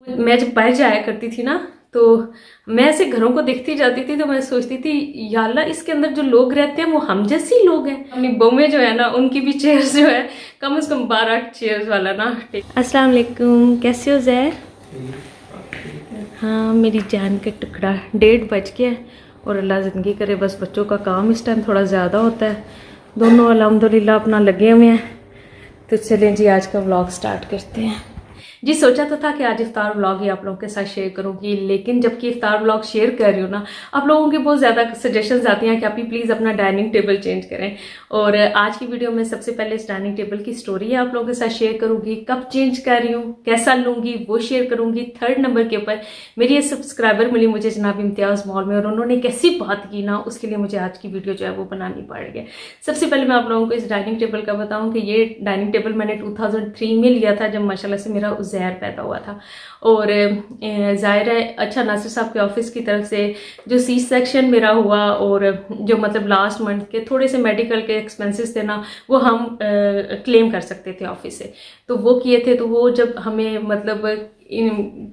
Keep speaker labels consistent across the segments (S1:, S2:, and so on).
S1: मैं जब बाहर जाया करती थी ना, तो मैं ऐसे घरों को देखती जाती थी, तो मैं सोचती थी या अल्लाह इसके अंदर जो लोग रहते हैं वो हम जैसे ही लोग हैं। अपनी बहुएं जो है ना उनकी भी चेयर्स जो है कम से कम 12 चेयर्स वाला ना। अस्सलाम वालेकुम, कैसे हो ज़ैर? हाँ मेरी जान का टुकड़ा, 1:30 बज गया है और अल्लाह ज़िंदगी करे। बस बच्चों का काम इस टाइम थोड़ा ज़्यादा होता है, दोनों अल्हम्दुलिल्लाह अपना लगे हुए हैं। तो चलें जी आज का व्लॉग स्टार्ट करते हैं। जी सोचा तो था कि आज इफ्तार व्लॉग ही आप लोगों के साथ शेयर करूंगी, लेकिन जबकि इफ्तार व्लॉग शेयर कर रही हूँ ना, आप लोगों की बहुत ज़्यादा सजेशंस आती हैं कि आप ही प्लीज़ अपना डाइनिंग टेबल चेंज करें। और आज की वीडियो में सबसे पहले इस डाइनिंग टेबल की स्टोरी आप लोगों के साथ शेयर करूंगी, कब चेंज कर रही हूँ, कैसा लूँगी वो शेयर करूँगी। 3rd नंबर के ऊपर मेरी ये सब्सक्राइबर मिली मुझे जनाब इम्तियाज़ मॉल में, और उन्होंने कैसी बात की ना, उसके लिए मुझे आज की वीडियो जो है वो बनानी पड़ रही है। सबसे पहले मैं आप लोगों को इस डाइनिंग टेबल का बताऊँ कि ये डाइनिंग टेबल मैंने 2003 में लिया था, जब माशाल्लाह से मेरा उज़ैर पैदा हुआ था। और जाहिर है अच्छा नासिर साहब के ऑफिस की तरफ से जो सी सेक्शन मेरा हुआ, और जो मतलब लास्ट मंथ के थोड़े से मेडिकल के एक्सपेंसेस थे ना, वो हम क्लेम कर सकते थे ऑफिस से, तो वो किए थे। तो वो जब हमें मतलब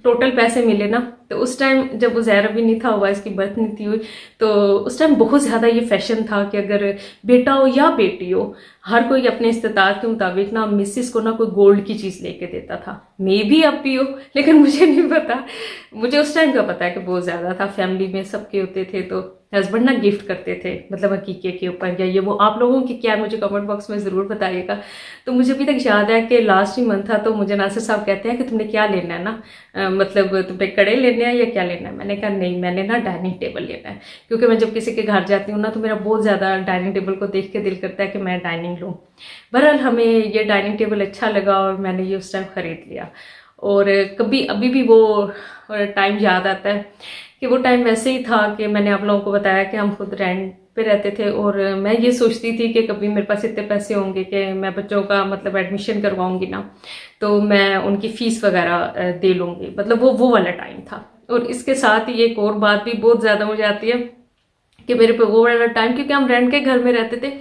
S1: टोटल पैसे मिले ना, तो उस टाइम जब उज़ैर अभी नहीं था हुआ, इसकी बर्थ नहीं थी हुई, तो उस टाइम बहुत ज़्यादा ये फैशन था कि अगर बेटा हो या बेटी हो, हर कोई अपने इस्तेताअत के मुताबिक ना मिसिस को ना कोई गोल्ड की चीज़ लेके देता था। मे भी अब भी हो, लेकिन मुझे नहीं पता, मुझे उस टाइम का पता है कि बहुत ज़्यादा था। फैमिली में सबके होते थे, तो हस्बैंड ना गिफ्ट करते थे, मतलब हकीके के ऊपर या ये वो। आप लोगों की क्या, मुझे कमेंट बॉक्स में ज़रूर बताइएगा। तो मुझे अभी तक याद है कि लास्ट ही मंथ था, तो मुझे नासिर साहब कहते हैं कि तुमने क्या लेना है ना, मतलब तुमने कड़े लेने हैं या क्या लेना है। मैंने कहा नहीं, मैंने ना डाइनिंग टेबल लेना है, क्योंकि मैं जब किसी के घर जाती हूँ ना, तो मेरा बहुत ज़्यादा डाइनिंग टेबल को देख के दिल करता है कि मैं डाइनिंग लूँ। बहरहाल हमें ये डाइनिंग टेबल अच्छा लगा और मैंने ये उस टाइम ख़रीद लिया। और कभी अभी भी वो टाइम याद आता है कि वो टाइम वैसे ही था कि मैंने आप लोगों को बताया कि हम खुद रेंट पे रहते थे, और मैं ये सोचती थी कि कभी मेरे पास इतने पैसे होंगे कि मैं बच्चों का मतलब एडमिशन करवाऊंगी ना, तो मैं उनकी फ़ीस वगैरह दे लूँगी, मतलब वो वाला टाइम था। और इसके साथ ही एक और बात भी बहुत ज़्यादा मुझे आती है कि मेरे पे वो वाला टाइम, क्योंकि हम रेंट के घर में रहते थे,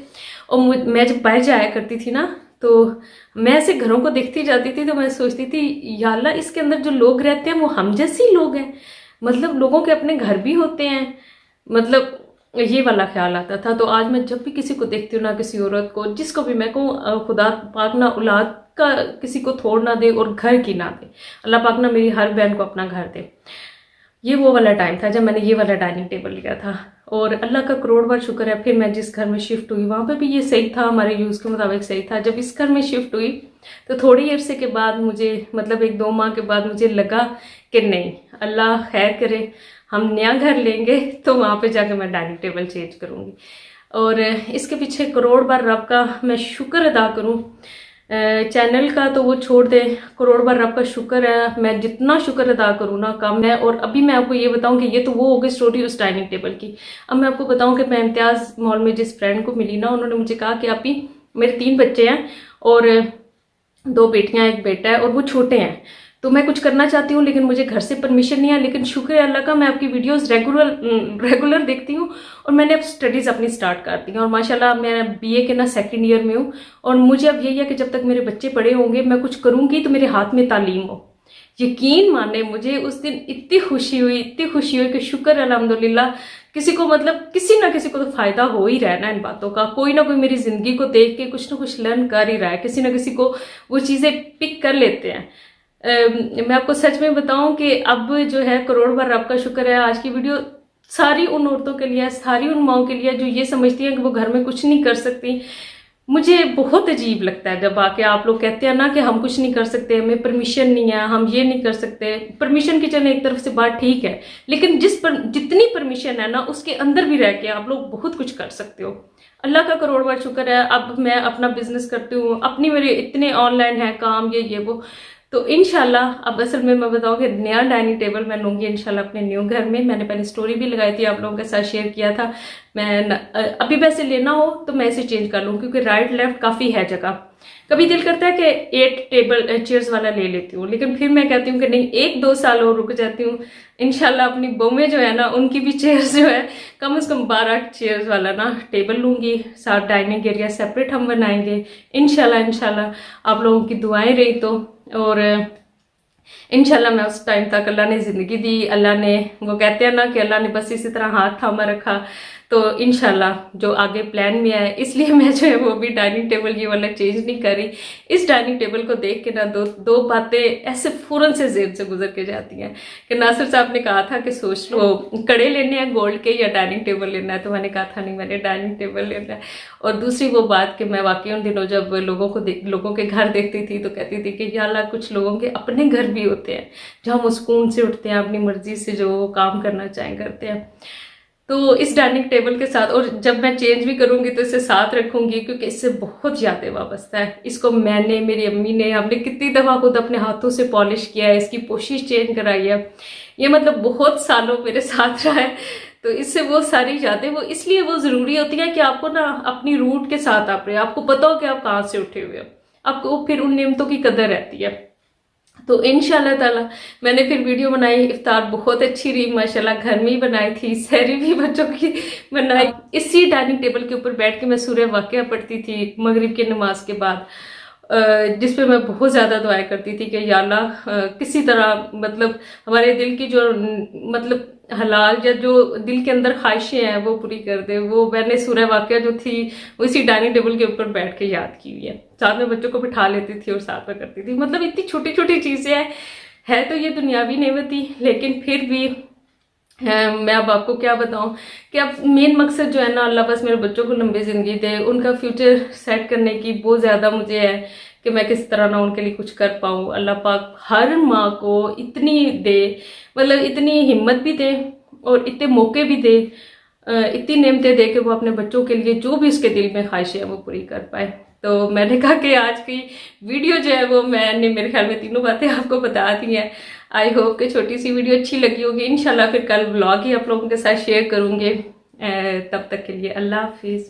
S1: और मैं जब बाहर जाया करती थी ना, तो मैं ऐसे घरों को देखती जाती थी, तो मैं सोचती थी या अल्लाह इसके अंदर जो लोग रहते हैं वो हम जैसे ही लोग हैं, मतलब लोगों के अपने घर भी होते हैं, मतलब ये वाला ख्याल आता था। तो आज मैं जब भी किसी को देखती हूँ ना, किसी औरत को, जिसको भी मैं कहूँ खुदा पाक ना औलाद का किसी को थोड़ ना दे और घर की ना दे, अल्लाह पाक ना मेरी हर बहन को अपना घर दे। ये वो वाला टाइम था जब मैंने ये वाला डाइनिंग टेबल लिया था, और अल्लाह का करोड़ बार शुक्र है फिर मैं जिस घर में शिफ्ट हुई वहाँ पे भी ये सही था, हमारे यूज़ के मुताबिक सही था। जब इस घर में शिफ्ट हुई तो थोड़ी अरसे के बाद मुझे, मतलब 1-2 माह के बाद मुझे लगा कि नहीं, अल्लाह खैर करे, हम नया घर लेंगे तो वहाँ पे जाके मैं डाइनिंग टेबल चेंज करूँगी। और इसके पीछे करोड़ बार रब का मैं शुक्र अदा करूँ। चैनल का तो वो छोड़ दे, करोड़ बार रब का शुक्र है, मैं जितना शुक्र अदा करूँ ना कम है। और अभी मैं आपको ये बताऊं कि ये तो वो हो गई स्टोरी उस डाइनिंग टेबल की। अब मैं आपको बताऊं कि मैं इम्तियाज़ मॉल में जिस फ्रेंड को मिली ना, उन्होंने मुझे कहा कि आप ही, मेरे 3 बच्चे हैं और 2 बेटियां 1 बेटा है, और वो छोटे हैं, तो मैं कुछ करना चाहती हूँ लेकिन मुझे घर से परमिशन नहीं है। लेकिन शुक्र है अल्लाह का, मैं आपकी वीडियोस रेगुलर देखती हूँ, और मैंने अब स्टडीज़ अपनी स्टार्ट कर दी हैं, और माशाल्लाह मैं BA के ना 2nd ईयर में हूँ। और मुझे अब यही है कि जब तक मेरे बच्चे बड़े होंगे, मैं कुछ करूँगी तो मेरे हाथ में तालीम हो। यकीन माने मुझे उस दिन इतनी खुशी हुई कि शुक्र अल्हम्दुलिल्लाह, किसी को मतलब किसी ना किसी को तो फायदा हो ही रहा है ना इन बातों का। कोई ना कोई मेरी जिंदगी को देख के कुछ ना कुछ लर्न कर ही रहा है, किसी ना किसी को वो चीज़ें पिक कर लेते हैं। मैं आपको सच में बताऊं कि अब जो है करोड़ बार रब का शुक्र है, आज की वीडियो सारी उन औरतों के लिए, सारी उन माओं के लिए जो ये समझती हैं कि वो घर में कुछ नहीं कर सकती। मुझे बहुत अजीब लगता है जब आके आप लोग कहते हैं ना कि हम कुछ नहीं कर सकते, हमें परमिशन नहीं है, हम ये नहीं कर सकते। परमिशन की चले एक तरफ से बात ठीक है, लेकिन जितनी परमिशन है ना, उसके अंदर भी रह के आप लोग बहुत कुछ कर सकते हो। अल्लाह का करोड़ बार शुक्र है, अब मैं अपना बिजनेस करती हूँ, अपनी मेरे इतने ऑनलाइन है काम, ये वो। तो इंशाल्लाह अब असल में मैं बताऊँ कि नया डाइनिंग टेबल मैं लूँगी इंशाल्लाह अपने न्यू घर में। मैंने पहले स्टोरी भी लगाई थी, आप लोगों के साथ शेयर किया था। मैं अभी वैसे लेना हो तो मैं इसे चेंज कर लूँ, क्योंकि राइट लेफ्ट काफ़ी है जगह। कभी दिल करता है कि 8 टेबल चेयर्स वाला ले लेती हूँ, लेकिन फिर मैं कहती हूँ कि नहीं, 1-2 साल और रुक जाती हूँ। इंशाल्लाह अपनी बहुएं जो है ना, उनकी भी चेयर्स जो है कम से कम 12 चेयर्स वाला ना टेबल लूँगी, साथ डाइनिंग एरिया सेपरेट हम बनाएंगे इंशाल्लाह। आप लोगों की दुआएं रही तो, और इंशाल्लाह मैं उस टाइम तक, अल्लाह ने ज़िंदगी दी, अल्लाह ने, वो कहते हैं ना कि अल्लाह ने बस इसी तरह हाथ थामा रखा, तो इंशाल्लाह जो आगे प्लान में है, इसलिए मैं जो है वो भी डाइनिंग टेबल ये वाला चेंज नहीं कर रही। इस डाइनिंग टेबल को देख के ना दो बातें ऐसे फौरन से जेब से गुजर के जाती हैं कि नासिर साहब ने कहा था कि सोच लो कड़े लेने हैं गोल्ड के या डाइनिंग टेबल लेना है, तो मैंने कहा था नहीं, मैंने डाइनिंग टेबल लेना है। और दूसरी वो बात कि मैं वाकई उन दिनों जब लोगों के घर देखती थी तो कहती थी कि या अल्लाह, कुछ लोगों के अपने घर भी होते हैं जहाँ वो सुकून से उठते हैं, अपनी मर्जी से जो काम करना चाहें करते हैं। तो इस डाइनिंग टेबल के साथ, और जब मैं चेंज भी करूंगी तो इसे साथ रखूंगी क्योंकि इससे बहुत यादें वाबस्ता है। इसको मैंने, मेरी अम्मी ने, हमने कितनी दफ़ा खुद अपने हाथों से पॉलिश किया है, इसकी पोशिश चेंज कराई है। ये मतलब बहुत सालों मेरे साथ रहा है। तो इससे वो सारी यादें, वो इसलिए वो ज़रूरी होती है कि आपको ना अपनी रूट के साथ आप रहे, आपको पता हो कि आप कहाँ से उठे हुए हो, आपको फिर उन नेमतों की कदर रहती है। तो इंशाल्लाह ताला मैंने फिर वीडियो बनाई, इफ्तार बहुत अच्छी रही माशाल्लाह, घर में ही बनाई थी, सहरी भी बच्चों की बनाई। इसी डाइनिंग टेबल के ऊपर बैठ के मैं सूरह वाक़िया पढ़ती थी मगरिब की नमाज के बाद, जिस पे मैं बहुत ज़्यादा दुआएं करती थी कि या अल्लाह किसी तरह मतलब हमारे दिल की जो मतलब हलाल या जो दिल के अंदर ख्वाहिशें हैं वो पूरी कर दे। वो मैंने सूरह वाक़िया जो थी वो इसी डाइनिंग टेबल के ऊपर बैठ के याद की हुई है। साथ में बच्चों को बिठा लेती थी और साथ में करती थी। मतलब इतनी छोटी छोटी चीज़ें हैं, है तो ये दुनियावी नेमती, लेकिन फिर भी मैं अब आपको क्या बताऊं कि अब मेन मकसद जो है ना, अल्लाह बस मेरे बच्चों को लंबी ज़िंदगी दे, उनका फ्यूचर सेट करने की बहुत ज़्यादा मुझे है कि मैं किस तरह ना उनके लिए कुछ कर पाऊँ। अल्लाह पाक हर माँ को इतनी दे, मतलब इतनी हिम्मत भी दे और इतने मौके भी दे, इतनी नेमतें दे कि वो अपने बच्चों के लिए जो भी उसके दिल में ख्वाहिशें हैं वो पूरी कर पाए। तो मैंने कहा कि आज की वीडियो जो है वो मैंने मेरे ख्याल में तीनों बातें आपको बता दी हैं। आई होप कि छोटी सी वीडियो अच्छी लगी होगी। इंशाल्लाह फिर कल व्लॉग ही आप लोगों के साथ शेयर करूँगी। तब तक के लिए अल्लाह हाफिज़।